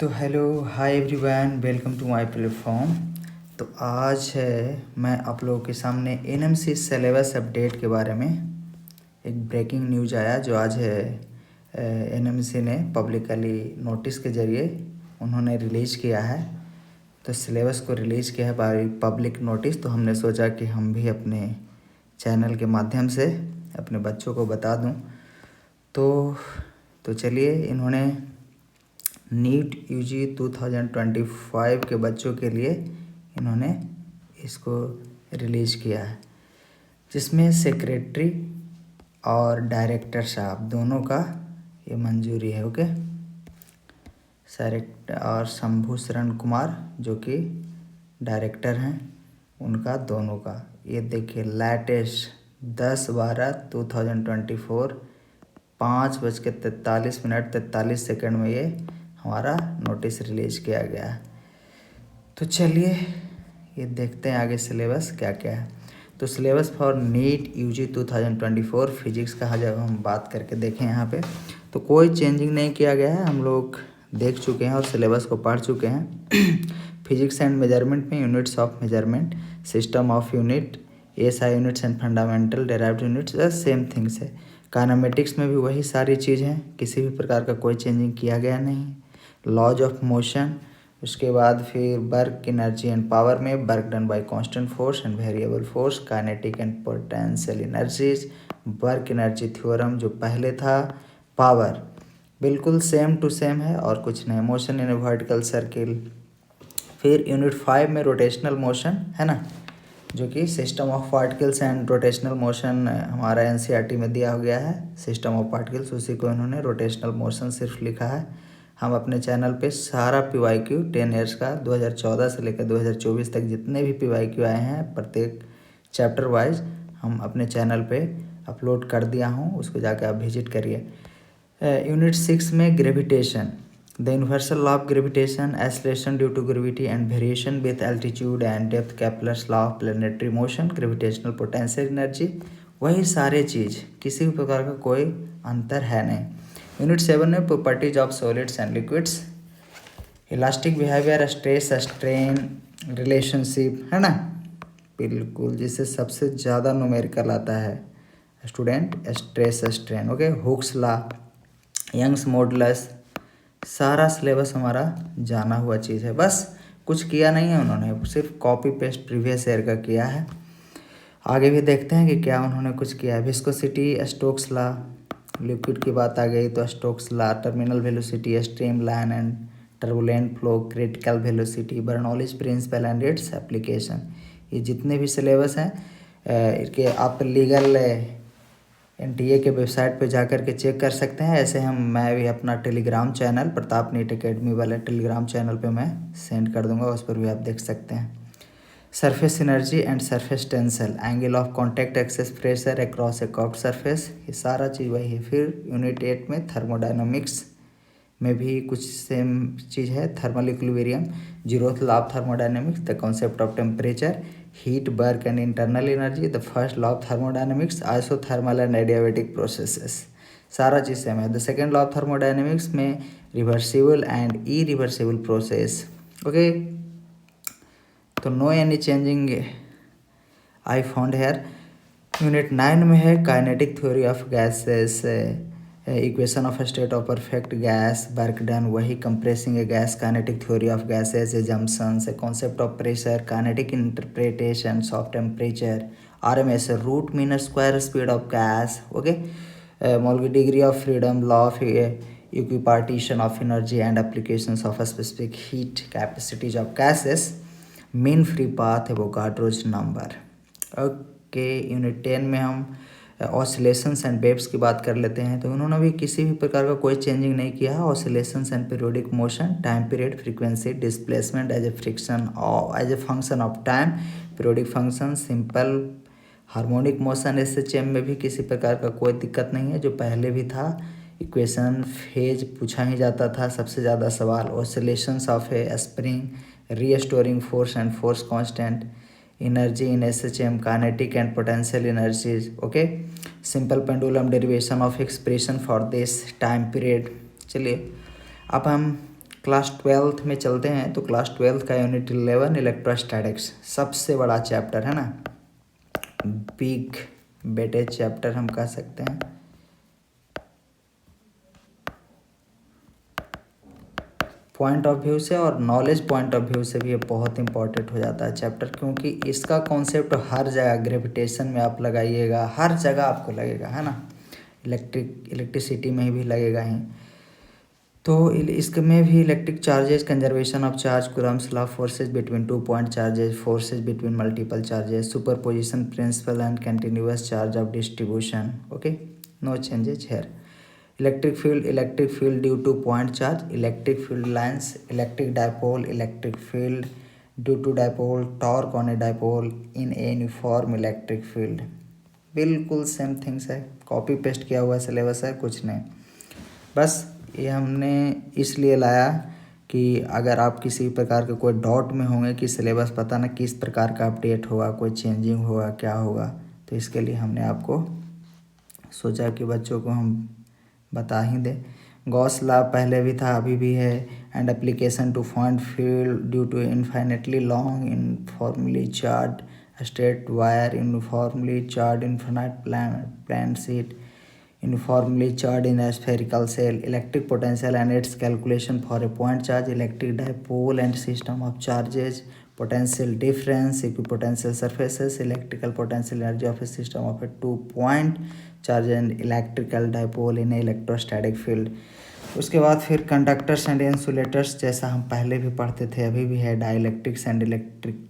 तो hello hi everyone, welcome to my platform. तो आज है मैं आप लोगों के सामने एनएमसी सिलेबस अपडेट के बारे में एक ब्रेकिंग न्यूज आया जो आज है एनएमसी ने पब्लिकली नोटिस के ज़रिए उन्होंने रिलीज़ किया है। तो सिलेबस को रिलीज़ किया है बाय पब्लिक नोटिस। तो हमने सोचा कि हम भी अपने चैनल के माध्यम से अपने बच्चों को बता दूं। तो चलिए, इन्होंने नीट यूजी 2025 के बच्चों के लिए इन्होंने इसको रिलीज़ किया है, जिसमें सेक्रेटरी और डायरेक्टर साहब दोनों का ये मंजूरी है। ओके, और शंभू शरण कुमार जो कि डायरेक्टर हैं, उनका दोनों का ये देखिए लेटेस्ट 10/12/2024 5:43 में ये हमारा नोटिस रिलीज़ किया गया है। तो चलिए ये देखते हैं आगे सिलेबस क्या क्या है। तो syllabus for NEET UG 2024 physics का जब हम बात करके देखें यहाँ पे, तो कोई चेंजिंग नहीं किया गया है। हम लोग देख चुके हैं और सिलेबस को पढ़ चुके हैं। फिजिक्स एंड मेजरमेंट में units of measurement, system of unit, SI units and fundamental derived units same things है। काइनेमेटिक्स में भी वही सारी चीज़ हैं, किसी भी प्रकार का कोई चेंजिंग किया गया नहीं। लॉज ऑफ मोशन, उसके बाद फिर वर्क एनर्जी एंड पावर में work done by constant force and variable force, kinetic and potential energies, work energy theorem जो पहले था, पावर बिल्कुल सेम टू सेम है और कुछ नहीं। Motion in A vertical circle, फिर यूनिट 5 में रोटेशनल मोशन है ना, जो कि system of particles and rotational motion हमारा एनसीईआरटी में दिया हो गया है। सिस्टम ऑफ पार्टिकल्स, उसी को इन्होंने रोटेशनल मोशन सिर्फ लिखा है। हम अपने चैनल पे सारा PYQ 10 ईयर्स का 2014 से लेकर 2024 तक जितने भी PYQ आए हैं प्रत्येक चैप्टर वाइज हम अपने चैनल पे अपलोड कर दिया हूँ, उसको जाकर आप विजिट करिए। यूनिट 6 में gravitation, the universal law of gravitation, acceleration due to gravity and variation with altitude and depth, Kepler's law of planetary motion, gravitational potential energy, वही सारे चीज़, किसी भी प्रकार का कोई अंतर है नहीं। यूनिट 7 में properties of solids and liquids, elastic behaviour, stress strain relationship है ना, बिल्कुल जिससे सबसे ज़्यादा न्यूमेरिकल आता है student, stress strain. Okay, Hooke's law, Young's modulus, सारा सिलेबस हमारा जाना हुआ चीज़ है। बस कुछ किया नहीं है उन्होंने, सिर्फ कॉपी पेस्ट प्रीवियस ईयर का किया है। आगे भी देखते हैं कि क्या उन्होंने कुछ किया है। विस्कोसिटी, स्टोक्स लॉ, लिक्विड की बात आ गई तो Stokes law, terminal velocity, stream line and turbulent flow, critical velocity, Bernoulli's principle and its application, ये जितने भी सिलेबस हैं इसके आप लीगल NTA के वेबसाइट पे जाकर के चेक कर सकते हैं। ऐसे मैं भी अपना Telegram channel Pratap NEET academy वाले टेलीग्राम चैनल पे मैं सेंड कर दूंगा, उस पर भी आप देख सकते हैं। Surface energy and surface tensile, angle of contact, excess pressure across A curved surface, ये सारा चीज़ वही है। फिर यूनिट 8 में थर्मोडायनामिक्स में भी कुछ सेम चीज़ है। Thermal equilibrium, zeroth law of thermodynamics, the concept of temperature, heat, work and internal energy, the first law of thermodynamics, isothermal and adiabatic processes, सारा चीज़ सेम है। The second law of thermodynamics में reversible and irreversible process. Okay, तो no any changing I found here. Unit 9 में है kinetic theory of gases, equation of state of perfect gas, work done वही, compressing a gas, kinetic theory of gases, assumptions, concept of pressure, kinetic interpretations of temperature, RMS root mean square speed of gas. Okay, मॉलवी degree of freedom, law of equipartition of energy and applications of specific heat capacities of gases, mean free path, Avogadro's number. Okay, unit 10 में हम oscillations and waves की बात कर लेते हैं। तो उन्होंने भी किसी भी प्रकार का कोई चेंजिंग नहीं किया है। Oscillations and periodic motion, time period, frequency, displacement as a friction as a function of time, periodic function, simple harmonic motion, SHM में भी किसी प्रकार का कोई दिक्कत नहीं है, जो पहले भी था। इक्वेशन फेज पूछा ही जाता था सबसे ज़्यादा सवाल। Oscillations of A spring, restoring force and force constant, energy in SHM, kinetic and potential energies. Okay, simple pendulum derivation of expression for this time period। चलिए अब हम क्लास 12th में चलते हैं तो क्लास 12th का यूनिट 11 इलेक्ट्रोस्टैटिक्स सबसे बड़ा चैप्टर है ना, बिग बेटे चैप्टर हम कह सकते हैं। पॉइंट ऑफ व्यू से और नॉलेज पॉइंट ऑफ व्यू से भी ये बहुत इंपॉर्टेंट हो जाता है चैप्टर, क्योंकि इसका कॉन्सेप्ट हर जगह ग्रेविटेशन में आप लगाइएगा, हर जगह आपको लगेगा है ना, इलेक्ट्रिसिटी में भी लगेगा ही। तो इसमें भी electric charges, conservation of charge, Coulomb's law, forces between 2 point charges, forces between multiple charges, superposition principle and continuous charge of distribution. Okay, no changes here. Electric field due to point charge, electric field lines, electric dipole, electric field due to dipole, torque on a dipole in a uniform electric field. बिल्कुल same things है, copy paste किया हुआ syllabus है, कुछ नहीं। बस ये हमने इसलिए लाया कि अगर आप किसी प्रकार के कोई डाउट में होंगे कि सिलेबस पता ना किस प्रकार का अपडेट होगा, कोई चेंजिंग होगा, क्या होगा, तो इसके लिए हमने आपको सोचा कि बच्चों को हम बता ही दें। गॉस लॉ पहले भी था, अभी भी है। And application to find field due to infinitely long uniformly charged straight wire, uniformly charged infinite plane sheet, uniformly charged in a spherical cell, electric potential and its calculation for a point charge, electric dipole and system of charges, potential difference, equipotential surfaces, electrical potential energy of a system of a 2-point charge and electrical dipole in a electrostatic field। उसके बाद फिर conductors and insulators, जैसा हम पहले भी पढ़ते थे अभी भी है। डाइलेक्ट्रिक्स एंड इलेक्ट्रिक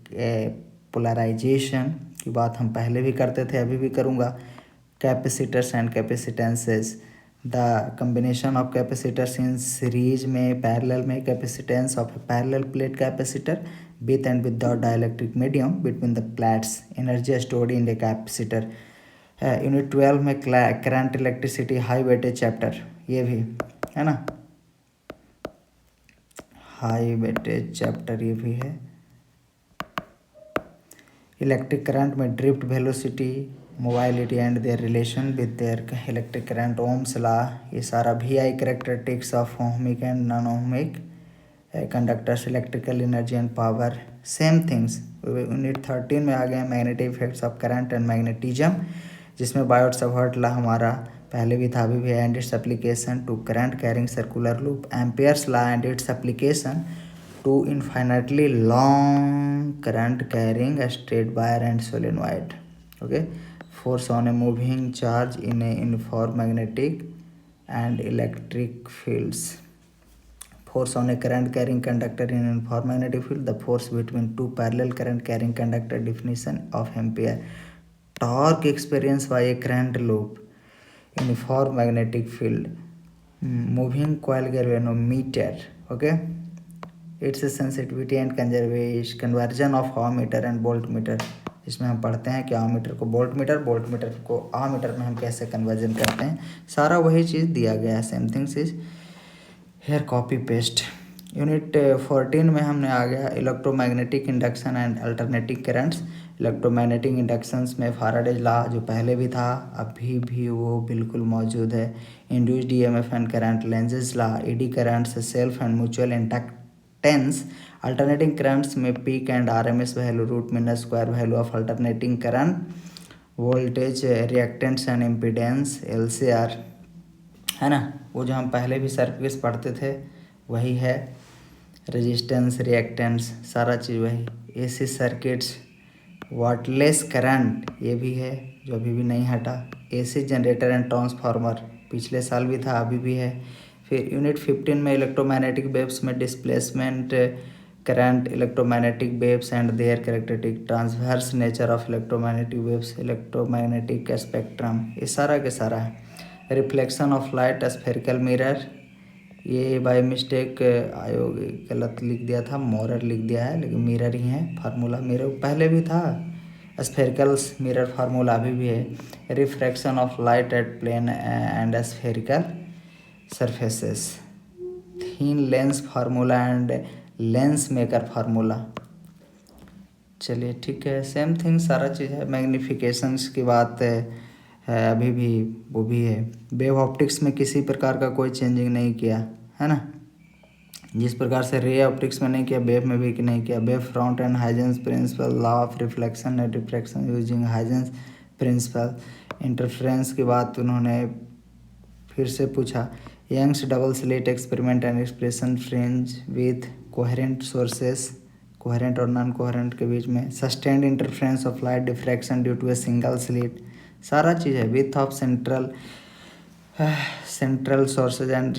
पोलराइजेशन की बात हम पहले भी करते थे, अभी भी करूँगा। Capacitors and capacitances, the combination of capacitors in series में, पैरेलल में, capacitance of a parallel plate capacitor with and without dielectric medium between the plates, energy stored in the capacitor. Unit 12 में current electricity high weightage chapter, ये भी है ना, high weightage chapter ये भी है। इलेक्ट्रिक करंट में drift velocity, mobility and their relation with their electric current, Ohm's law, ये सारा VI characteristics of ohmic and non ohmic conductors, electrical energy and power, same things. Unit 13 में आ गए magnetic effects of current and magnetism, जिसमें Biot Savart law हमारा पहले भी था, अभी भी है, and its application to current carrying circular loop, Ampere's law and its application to infinitely long current carrying a straight wire and solenoid. Okay, force on a moving charge in a uniform magnetic and electric fields, force on a current carrying conductor in uniform magnetic field, the force between two parallel current carrying conductor, definition of ampere, torque experienced by a current loop, uniform magnetic field, moving coil galvanometer. Okay, it's sensitivity and conversion of ammeter and volt meter, इसमें हम पढ़ते हैं कि ammeter को volt meter, volt meter को ammeter में हम कैसे कन्वर्जन करते हैं, सारा वही चीज़ दिया गया है। Same things is here, copy paste. Unit 14 में हमने आ गया electromagnetic induction and alternating currents. Electromagnetic inductions में फैराडेज लॉ जो पहले भी था अभी भी वो बिल्कुल मौजूद है। Induced EMF and current, Lenz's law, eddy currents, self and mutual inductance. Alternating currents में peak and RMS value, root mean square value of alternating current, voltage, reactance and impedance, LCR, है ना, वो जो हम पहले भी सर्किट्स पढ़ते थे वही है। रेजिस्टेंस, रिएक्टेंस, सारा चीज़ वही। AC सर्किट्स, वाटलेस करंट ये भी है जो अभी भी नहीं हटा। AC जनरेटर एंड ट्रांसफार्मर पिछले साल भी था, अभी भी है। फिर यूनिट 15 में इलेक्ट्रोमैग्नेटिक वेव्स में displacement current, electromagnetic waves and there characteristic, transverse nature of electromagnetic waves, electromagnetic spectrum, ये सारा के सारा है। Reflection of light, spherical mirror, ये बाय मिस्टेक आयोग गलत लिख दिया था, मोरर लिख दिया है, लेकिन मिरर ही है। फार्मूला मिरर पहले भी था, स्फेरिकल मिरर फार्मूला अभी भी है। Refraction of light at plane and spherical surfaces, thin lens formula and lens maker formula. चलिए ठीक है, सेम थिंग सारा चीज़ है। मैग्निफिकेशंस की बात है अभी भी, वो भी है। वेव ऑप्टिक्स में किसी प्रकार का कोई चेंजिंग नहीं किया है ना, जिस प्रकार से रे ऑप्टिक्स में नहीं किया, वेव में भी नहीं किया। Wave front and Huygens principle, law of reflection and refraction using Huygens principle. Interference की बात उन्होंने फिर से पूछा। Young's double slit experiment and expression fringe with coherent sources, coherent और नॉन कोहेरेंट के बीच में। Sustained interference of light diffraction due to a single slit, सारा चीज़ है। With of central sources and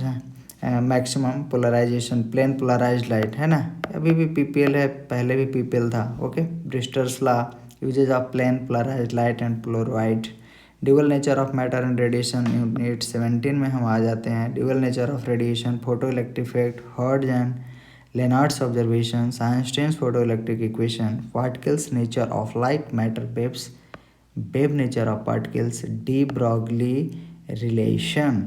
maximum polarisation, plane polarised light, है ना। अभी भी पीपीएल है, पहले भी पीपीएल था। Okay, Brewster's law, uses of plane polarised light and polaroid. Dual nature of matter and radiation, unit 17 में हम आ जाते हैं। Dual nature of radiation, photo electric effect, Hertz and Lenard's observation, Einstein's photo electric equation, particles nature of light matter waves, wave nature of particles, de Broglie relation,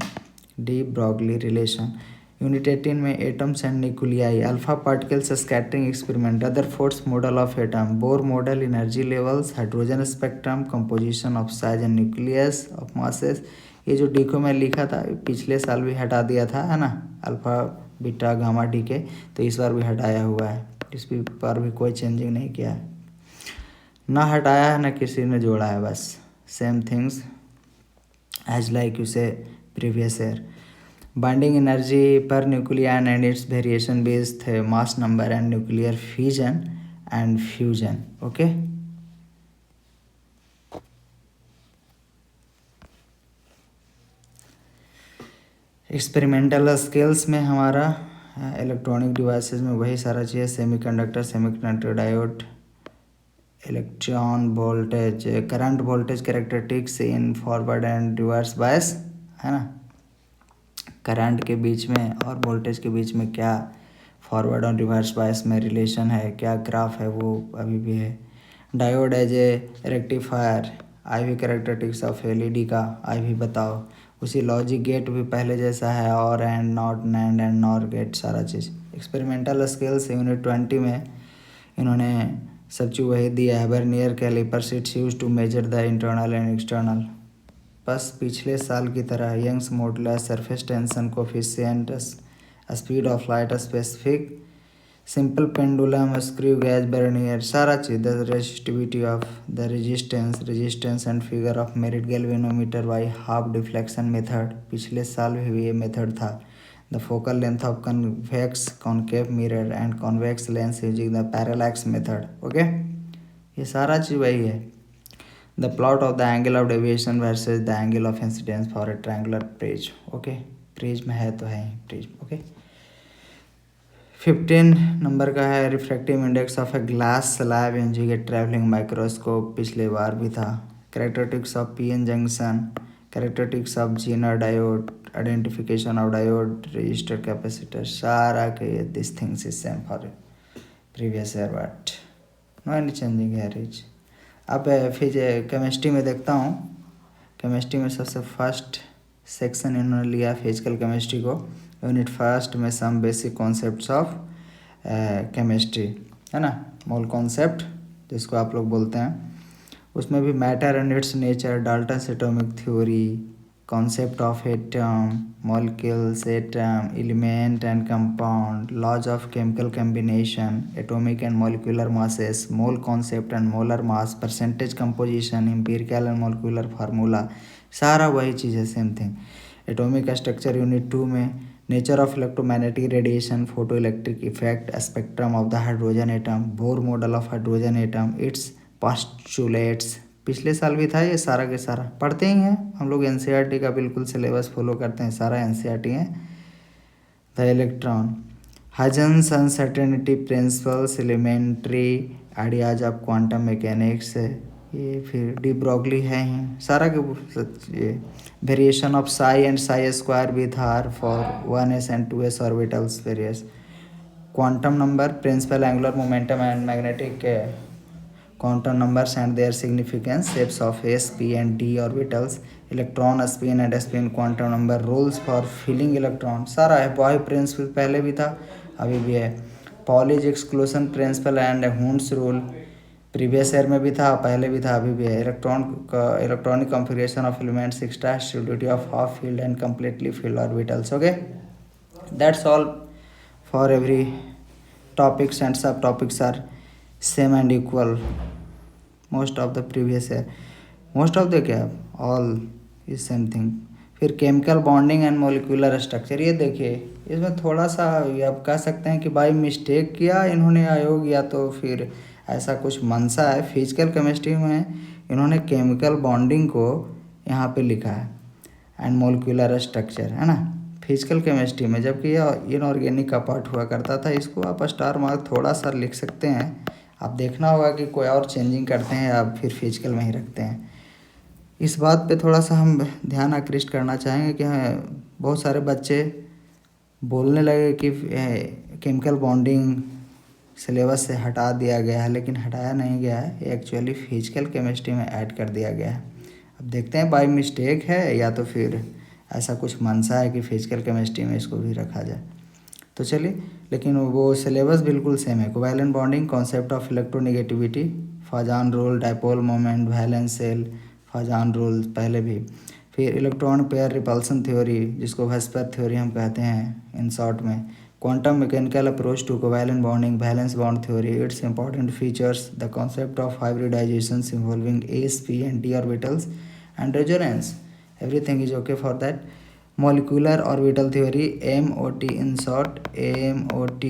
de Broglie relation. Unit 18 में atoms and nuclei, alpha particles scattering experiment, Rutherford's model of atom, Bohr model, energy levels, hydrogen spectrum, composition of size and nucleus of masses. ये जो D को मैं लिखा था पिछले साल भी हटा दिया था, है ना, अल्फा बीटा गामा डी के, तो इस बार भी हटाया हुआ है। इस पर भी कोई चेंजिंग नहीं किया है, ना हटाया है ना किसी ने जोड़ा है, बस same things as like you say previous year. Binding energy per nucleon and its variation based the mass number and nuclear fission and fusion. Okay, experimental scales में हमारा इलेक्ट्रॉनिक डिवाइसेस में वही सारा चीज़, semiconductor diode, electron voltage, current voltage characteristics in forward and reverse bias, है ना। Current के बीच में और वोल्टेज के बीच में क्या फॉरवर्ड और रिवर्स बायस में रिलेशन है, क्या ग्राफ है, वो अभी भी है। Diode as a rectifier, I V characteristics of LED का आई वी बताओ। उसी लॉजिक गेट भी पहले जैसा है, और and not, NAND and NOR gate, सारा चीज़। एक्सपेरिमेंटल स्केल्स यूनिट 20 में इन्होंने सब चीज़ वही दिया है। Vernier callipers it's use to measure the internal and external, बस पिछले साल की तरह। Young's modulus surface tension coefficient, speed of light, specific simple pendulum, screw gauge, vernier, सारा चीज़। The resistivity of the resistance and figure of merit galvanometer by half deflection method, पिछले साल भी ये मेथड था। The focal length of convex concave mirror and convex lens using the parallax method. Okay, ये सारा चीज़ वही है। The plot of the angle of deviation versus the angle of incidence for a triangular prism. Okay, prism है तो है ही prism. Okay, 15 number का है refractive index of a glass slab using a travelling microscope, पिछले बार भी था। Characteristics of PN junction, characteristics of Zener diode, identification of diode, resistor capacitor, सारा के this things is same for previous year but no any changing है रिच। अब फिर केमिस्ट्री में देखता हूँ। केमिस्ट्री में सबसे फर्स्ट सेक्शन इन्होंने लिया फिजिकल केमिस्ट्री को, यूनिट फर्स्ट में some basic concepts of chemistry, है ना, मोल कॉन्सेप्ट जिसको आप लोग बोलते हैं। उसमें भी matter and its nature, Dalton's atomic theory, concept of atom, molecules, atom, element and compound, laws of chemical combination, atomic and molecular masses, mole concept and molar mass, percentage composition, empirical and molecular formula, सारा वही चीज़ है, same thing. Atomic structure unit 2 में nature of electromagnetic radiation, photo electric effect, spectrum of the hydrogen atom, Bohr model of hydrogen atom, its postulates, पिछले साल भी था। ये सारा के सारा पढ़ते ही हैं हम लोग, एनसीईआरटी का बिल्कुल सिलेबस फॉलो करते हैं, सारा एनसीईआरटी है। The electron, Huygens uncertainty principles, elementary ideas of quantum mechanics, ये फिर डी ब्रॉगली है ही सारा के। Variation of psi and psi square with R for 1s and 2s orbitals, various quantum number, principal angular momentum and magnetic quantum numbers and their significance, shapes of s, p and d orbitals, electron spin and spin quantum number, rules for filling electron, सारा है। Boy principal पहले भी था अभी भी है। Pauli's exclusion principle and Hund's rule, previous year में भी था, पहले भी था, अभी भी है। Electronic configuration of elements, extra stability of half filled and completely filled orbitals. Okay, that's all for every topics and sub topics are same and equal most of the previous है, मोस्ट ऑफ द क्या all is same thing. फिर chemical bonding and molecular structure, ये देखिए इसमें थोड़ा सा ये आप कह सकते हैं कि बाई मिस्टेक किया इन्होंने आयोग, या तो फिर ऐसा कुछ मंशा है। फिजिकल केमिस्ट्री में इन्होंने केमिकल बॉन्डिंग को यहाँ पे लिखा है एंड मोलिकुलर स्ट्रक्चर, है ना, फिजिकल केमिस्ट्री में, जबकि यह इनऑर्गेनिक का पार्ट हुआ करता था। इसको आप स्टार मार्क थोड़ा सा लिख सकते हैं, आप देखना होगा कि कोई और चेंजिंग करते हैं या फिर फिजिकल में ही रखते हैं। इस बात पे थोड़ा सा हम ध्यान आकृष्ट करना चाहेंगे कि बहुत सारे बच्चे बोलने लगे कि केमिकल बॉन्डिंग सिलेबस से हटा दिया गया है, लेकिन हटाया नहीं गया है, ये एक्चुअली फिजिकल केमिस्ट्री में ऐड कर दिया गया है। अब देखते हैं बाय मिस्टेक है या तो फिर ऐसा कुछ मंशा है कि फिजिकल केमिस्ट्री में इसको भी रखा जाए। तो चलिए, लेकिन वो सिलेबस बिल्कुल सेम है। Covalent bonding, concept of electronegativity, Fajan rule, dipole moment, valence shell, Fajan rule पहले भी। फिर इलेक्ट्रॉन पेयर रिपल्सन थ्योरी, जिसको वेस्पर थ्योरी हम कहते हैं इन शॉर्ट में। Quantum mechanical approach to covalent bonding, valence bond theory, its important features, the concept of hybridisation involving s p and d orbitals and resonance, everything is okay for that. Molecular orbital theory, MOT in short, MOT,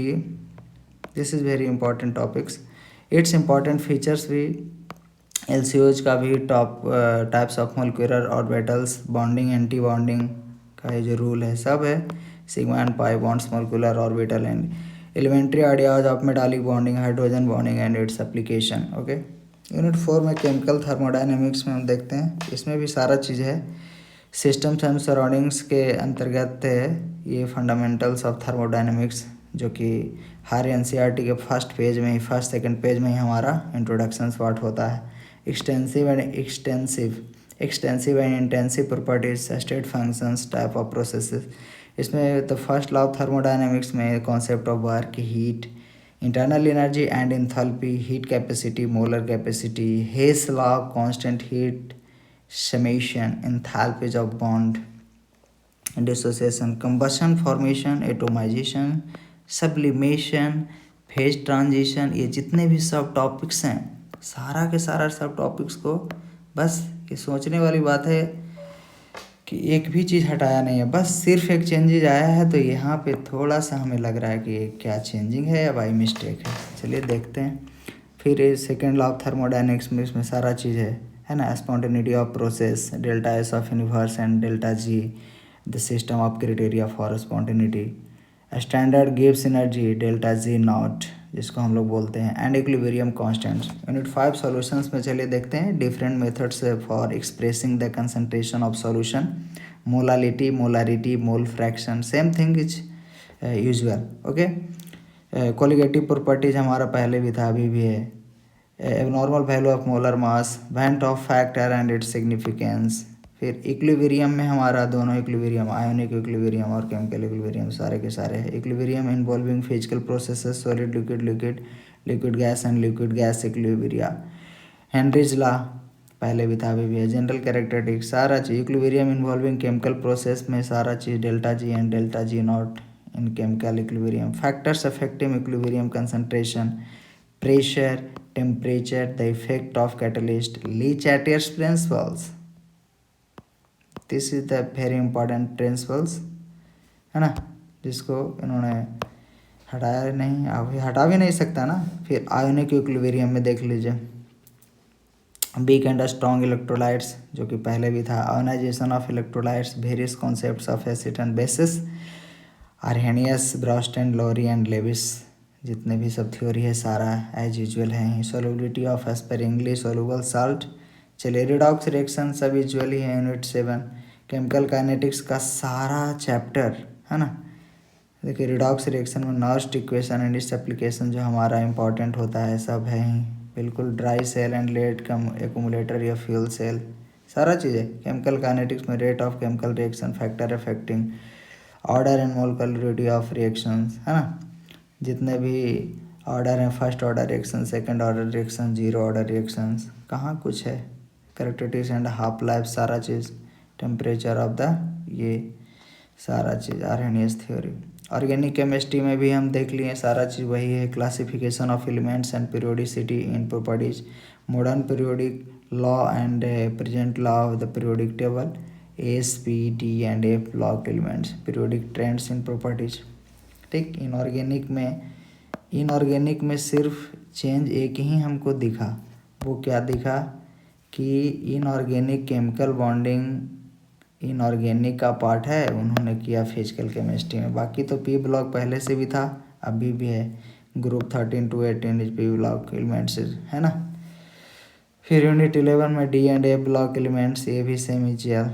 this is very important topics. Its important features भी, LCOs का भी top types of molecular orbitals, bonding anti bonding का ये जो rule है सब है, sigma and pi bonds, molecular orbital and elementary ideas of metallic bonding, hydrogen bonding and its application. Okay, unit 4 में केमिकल थर्मोडाइनमिक्स में हम देखते हैं, इसमें भी सारा चीज़ है। सिस्टम्स एंड सराउंडिंग्स के अंतर्गत है ये फंडामेंटल्स ऑफ थर्मोडाइनमिक्स, जो कि हर एनसीईआरटी के फर्स्ट पेज में ही, फर्स्ट सेकंड पेज में ही हमारा इंट्रोडक्शन पार्ट होता है। Extensive and intensive properties, state functions, type of processes. इसमें the first law of thermodynamics में concept of work, heat, internal energy and enthalpy, heat capacity, molar capacity, Hess's law, constant heat summation, enthalpies of bond, dissociation, combustion, formation, atomization, sublimation, phase transition, ये जितने भी सब topics हैं, सारा के सारा सब टॉपिक्स को बस ये सोचने वाली बात है कि एक भी चीज़ हटाया नहीं है, बस सिर्फ एक चेंजेज आया है। तो यहाँ पे थोड़ा सा हमें लग रहा है कि ये क्या चेंजिंग है या बाई मिस्टेक है। चलिए देखते हैं। फिर सेकेंड लॉ ऑफ थर्मोडायनेमिक्स में इसमें सारा चीज़ है ना, spontaneity of process, delta S of universe and delta ji, the system of criteria for spontaneity, standard gives energy, delta G not जिसको हम लोग बोलते हैं, and equilibrium constants. Unit 5 solutions में चलिए देखते हैं different methods for expressing the concentration of solution, molality, molarity, mole fraction, same thing is usual. Okay, colligative properties हमारा पहले भी था, अभी भी है। Abnormal value of molar mass, van't Hoff factor and its significance. फिर इक्विलिब्रियम में हमारा दोनों इक्विलिब्रियम, आयोनिक इक्विलिब्रियम और केमिकल इक्विलिब्रियम सारे के सारे हैं। Equilibrium involving physical processes, solid liquid, liquid liquid gas and liquid gas equilibria. Henry's law पहले भी था, अभी भी है। जनरल कैरेक्टरिस्टिक सारा चीज़, इक्विलिब्रियम इन्वॉल्विंग केमिकल प्रोसेस में सारा चीज़, delta G and delta G nought in chemical equilibrium. Factors affecting equilibrium, concentration, pressure, temperature, the effect of catalyst, Le-Chatelier's principles. This is the very important principles, है ना, जिसको इन्होंने हटाया नहीं, अभी हटा भी नहीं सकता ना। फिर आयोनिक इक्विलिब्रियम में देख लीजिए, वीक एंड स्ट्रॉन्ग इलेक्ट्रोलाइट्स, जो कि पहले भी था। Ionisation of electrolytes, various concepts of acid and bases, Arrhenius, Bronsted, Lowry and Lewis, जितने भी सब थ्योरी है सारा एज यूजुअल है। Solubility of sparingly soluble salt. चलिए, रिडॉक्स रिएक्शन सब यूजुअली है। यूनिट 7 केमिकल काइनेटिक्स का सारा चैप्टर, है ना। देखिए, रिडॉक्स रिएक्शन में Nernst equation and its application जो हमारा इंपॉर्टेंट होता है सब है ही बिल्कुल। Dry cell and lead come accumulator या फ्यूल सेल, सारा चीज़ है। केमिकल काइनेटिक्स में rate of chemical reaction, factor affecting order and molecularity of reactions, है ना। जितने भी ऑर्डर हैं, first order reaction, second order reaction, zero order reactions, कहाँ कुछ है। कैरेक्टरिस्टिक्स एंड हाफ लाइफ सारा चीज़, टेम्परेचर ऑफ द, ये सारा चीज़, आर्हेनियस थ्योरी। ऑर्गेनिक केमिस्ट्री में भी हम देख लिए सारा चीज़ वही है, classification of elements and periodicity in properties, modern periodic law and present law of the periodic table, S P D and F block elements, periodic trends in properties. ठीक, inorganic में सिर्फ चेंज एक ही हमको दिखा, वो क्या दिखा कि इनऑर्गेनिक केमिकल बॉन्डिंग इनऑर्गेनिक का पार्ट है, उन्होंने किया फिजिकल केमिस्ट्री में। बाकी तो पी ब्लॉक पहले से भी था, अभी भी है, group 13 to 18 is P block elements है ना। फिर यूनिट 11 में D and A block elements, ये भी सेम ही चीज़।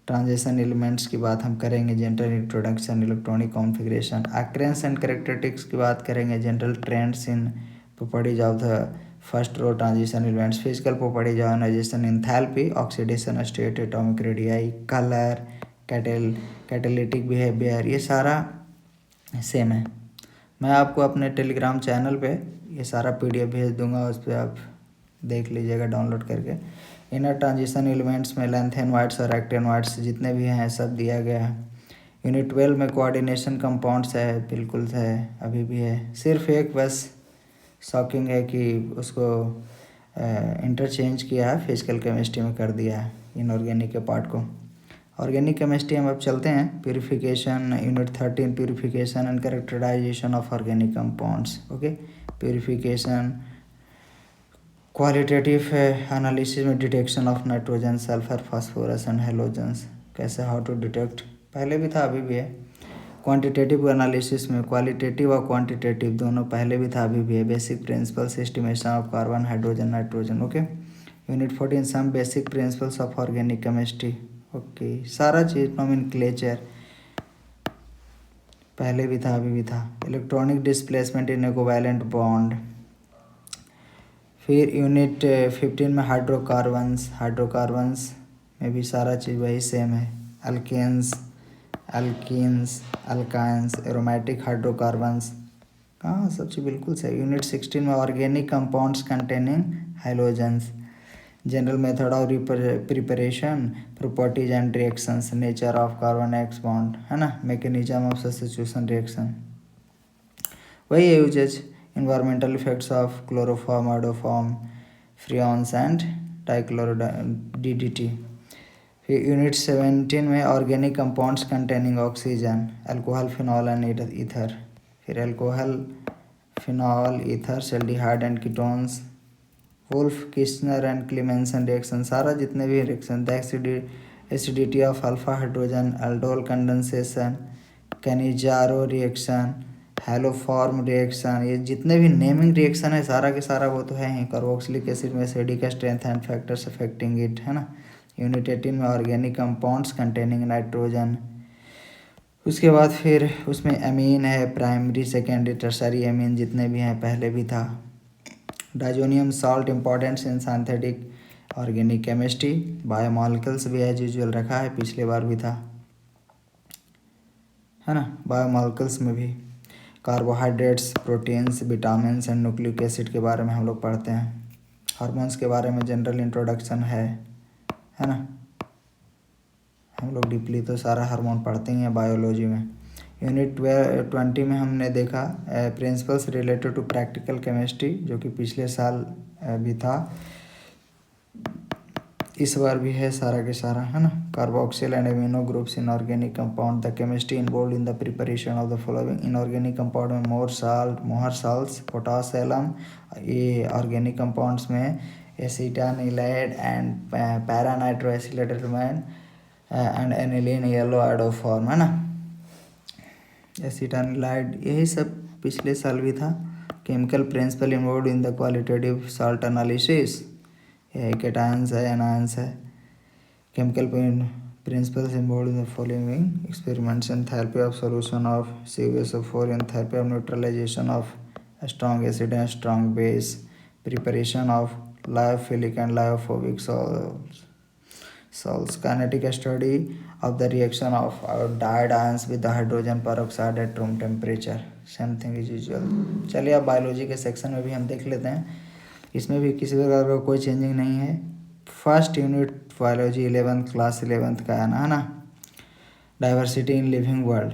ट्रांजिशन एलिमेंट्स की बात हम करेंगे, general introduction, electronic configuration, occurrence and characteristics की बात करेंगे, general trends in properties of the first row transition elements, physical properties, ionization, enthalpy, oxidation state, atomic radii, colour, catalytic behaviour, ये सारा सेम है। मैं आपको अपने टेलीग्राम चैनल पे ये सारा PDF भेज दूंगा, उस पर आप देख लीजिएगा डाउनलोड करके। इनर ट्रांजिशन एलिमेंट्स में लैंथेनोइड्स और एक्टेनोइड्स जितने भी हैं सब दिया गया है। यूनिट 12 में कोऑर्डिनेशन कंपाउंड्स है, बिल्कुल है, अभी भी है। सिर्फ एक बस शॉकिंग है कि उसको इंटरचेंज किया है, फिजिकल केमिस्ट्री में कर दिया है इनऑर्गेनिक के पार्ट को। ऑर्गेनिक केमिस्ट्री हम अब चलते हैं, purification, unit 13, purification and characterisation of organic compounds. Okay, purification, qualitative analysis में detection of nitrogen, sulphur, phosphorus and halogens, कैसे, हाउ टू डिटेक्ट, पहले भी था अभी भी है। क्वांटिटेटिव एनालिसिस में क्वालिटेटिव और क्वांटिटेटिव दोनों, पहले भी था अभी भी है। Basic principles, estimation of carbon, hydrogen, nitrogen. Okay, unit 14, some basic principles of organic chemistry. Okay, सारा चीज़, नोमेनक्लेचर, पहले भी था अभी भी था। Electronic displacement in A covalent bond. फिर यूनिट 15 में हाइड्रोकार्बन्स में भी सारा चीज़ वही सेम है। अल्कीन्स, अल्काइंस, एरोमेटिक हाइड्रोकार्बन्स, हाँ सब चीज़ बिल्कुल सही। यूनिट 16 में organic compounds containing halogens, general method of preparation, properties and reactions, nature of carbon X bond, है ना, मैकेनिज्म ऑफ सब्स्टिट्यूशन रिएक्शन, वही है uses. environmental effects of chloroform, iodoform, freons and DDT। फिर यूनिट 17 में organic compounds containing oxygen, alcohol, phenol and ether. फिर alcohol, phenol, ether, aldehyde and ketones, Wolff, Kishner and Clemmensen reaction, सारा जितने भी reaction, the acidity of alpha hydrogen, aldol condensation, Cannizzaro reaction, haloform reaction, ये जितने भी naming reaction है सारा के सारा वो तो है ही। कार्बोक्सिलिक एसिड में acidic strength and factors affecting it, है ना। यूनिट 18 में ऑर्गेनिक कंपाउंड्स कंटेनिंग नाइट्रोजन। उसके बाद फिर उसमें अमीन है, प्राइमरी, सेकेंडरी, टर्सरी अमीन जितने भी हैं, पहले भी था। डाइजोनियम सॉल्ट, इम्पॉर्टेंस इन सिंथेटिक ऑर्गेनिक केमिस्ट्री, बायोमॉलिक्यूल्स भी एज यूजुअल रखा है, पिछले बार भी था, है ना। बायोमॉलिक्यूल्स में भी carbohydrates, proteins, vitamins and nucleic acid के बारे में हम लोग पढ़ते हैं। हार्मोन्स के बारे में जनरल इंट्रोडक्शन है ना। हम लोग डीपली तो सारा हार्मोन पढ़ते ही हैं बायोलॉजी में। यूनिट 20 में हमने देखा principles related to practical chemistry, जो कि पिछले साल भी था, इस बार भी है सारा के सारा, है ना। Carboxyl and amino groups in organic compound, the chemistry involve in the preparation of the following. Inorganic compound में मोहर साल्ट्स, पोटास एलम, ये ऑर्गेनिक कंपाउंड्स में acetanilide and paranitroacetate element and aniline yellow iodoform, है ना। Acetanilide, यही सब पिछले साल भी था। Chemical principle involve in the qualitative salt analysis, cations है, एनायंस है। Chemical principles involve in the following experiments, enthalpy of solution of CuSO4, enthalpy of neutralization of strong acid and strong base, preparation of lyophilic and lyophobic salts, kinetic study of the reaction of dyed ions with the hydrogen peroxide at room temperature, same thing is usual। चलिए अब biology के section में भी हम देख लेते हैं, इसमें भी किसी प्रकार का कोई चेंजिंग नहीं है। First unit biology 11th class 11th का है ना, diversity in living world.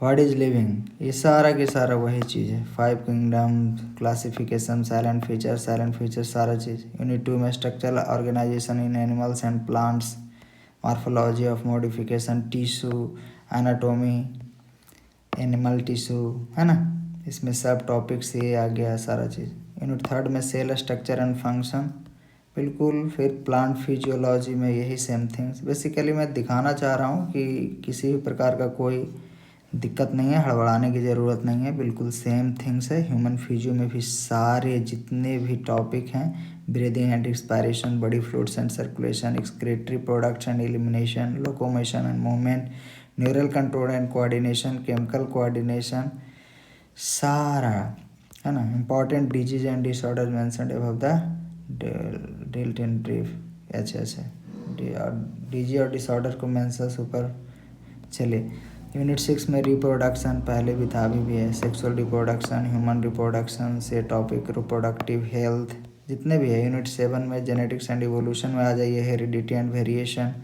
What is living, ये सारा के सारा वही चीज़ है। 5 किंगडम, क्लासिफिकेशन, साइलेंट फीचर सारा चीज़। यूनिट 2 में structural organisation in animals and plants, morphology of modification, tissue anatomy, animal tissue, है ना। इसमें सब टॉपिक्स ये आ गया सारा चीज़। यूनिट 3 में सेल स्ट्रक्चर एंड फंक्शन, बिल्कुल। फिर प्लांट फिजियोलॉजी में यही सेम थिंग्स। बेसिकली मैं दिखाना चाह रहा हूँ कि किसी भी प्रकार का कोई दिक्कत नहीं है, हड़बड़ाने की ज़रूरत नहीं है, बिल्कुल सेम थिंग्स है। ह्यूमन फिजियो में भी सारे जितने भी टॉपिक हैं, breathing and expiration, body fluids and circulation, excretory products and elimination, locomotion and movement, neural control and coordination, chemical coordination, सारा, है ना। Important disease and disorder mentioned above the dealt in brief. अच्छा disease और disorder को mentions ऊपर। चलिए unit 6 में reproduction पहले भी था, अभी भी है। सेक्सुअल रिप्रोडक्शन, ह्यूमन रिप्रोडक्शन से टॉपिक, रिप्रोडक्टिव हेल्थ, जितने भी है। यूनिट 7 में जेनेटिक्स एंड इवोल्यूशन में आ जाइए, heredity and variation,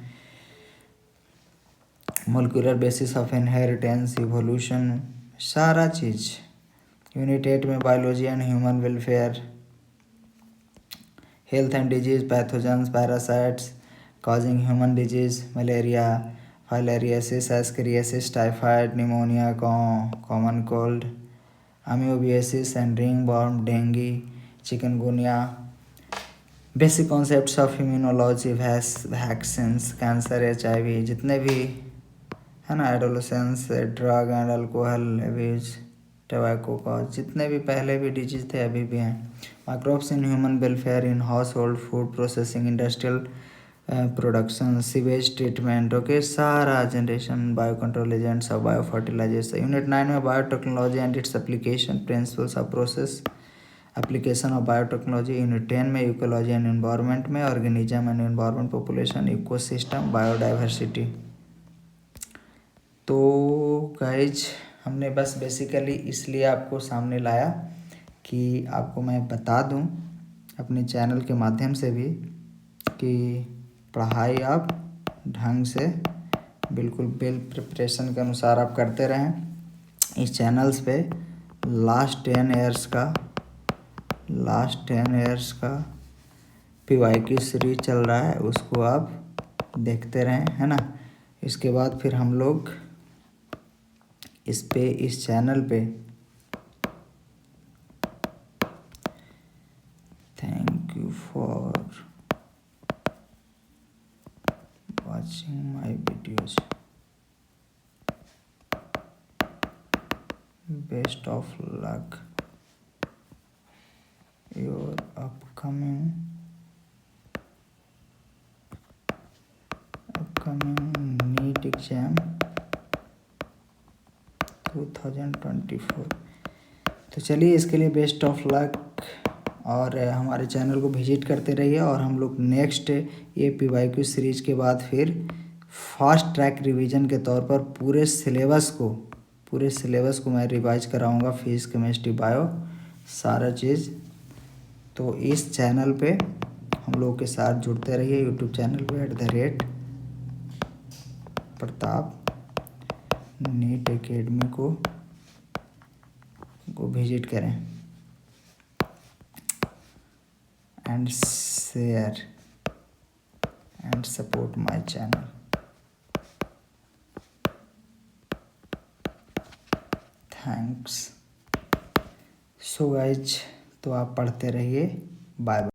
molecular basis of inheritance, evolution, सारा चीज़। यूनिट 8 में biology and human welfare, health and disease, pathogens, parasites causing human disease, malaria, filariasis, ascariasis, typhoid, pneumonia, common cold, amoebiasis and ring worm, dengue, chikungunya, basic concepts of immunology, vaccines, cancer, HIV, जितने भी है ना, adolescence, drug and alcohol abuse, tobacco का, जितने भी पहले भी disease थे अभी भी हैं। Microbes in human welfare, in house hold food processing, industrial production, sewage treatment, okay, सारा जनरेशन, बायो कंट्रोल एजेंट्स और बायो फर्टिलाइजर्स। यूनिट 9 में biotechnology and its application, principles of process application of biotechnology. Unit 10 में ecology and environment में, organism and environment, population, ecosystem, biodiversity. तो guys हमने बस basically इसलिए आपको सामने लाया कि आपको मैं बता दूं अपने चैनल के माध्यम से भी कि पढ़ाई आप ढंग से बिल्कुल वेल प्रिपरेशन के अनुसार आप करते रहें। इस चैनल्स पे लास्ट 10 ईयर्स का PYQ सीरीज चल रहा है, उसको आप देखते रहें, है ना। इसके बाद फिर हम लोग इस चैनल पे thank you for watching my videos, best of luck your upcoming NEET exam 2024। तो चलिए इसके लिए बेस्ट ऑफ लक, और हमारे चैनल को विजिट करते रहिए। और हम लोग नेक्स्ट ये PYQ सीरीज के बाद फिर फास्ट ट्रैक रिवीजन के तौर पर पूरे सिलेबस को मैं रिवाइज कराऊंगा, फिजिक्स, केमिस्ट्री, बायो, सारा चीज़। तो इस चैनल पे हम लोग के साथ जुड़ते रहिए, यूट्यूब चैनल पे @प्रताप नीट एकेडमी को विजिट करें and share and support my channel. Thanks. So guys, तो आप पढ़ते रहिए। Bye bye.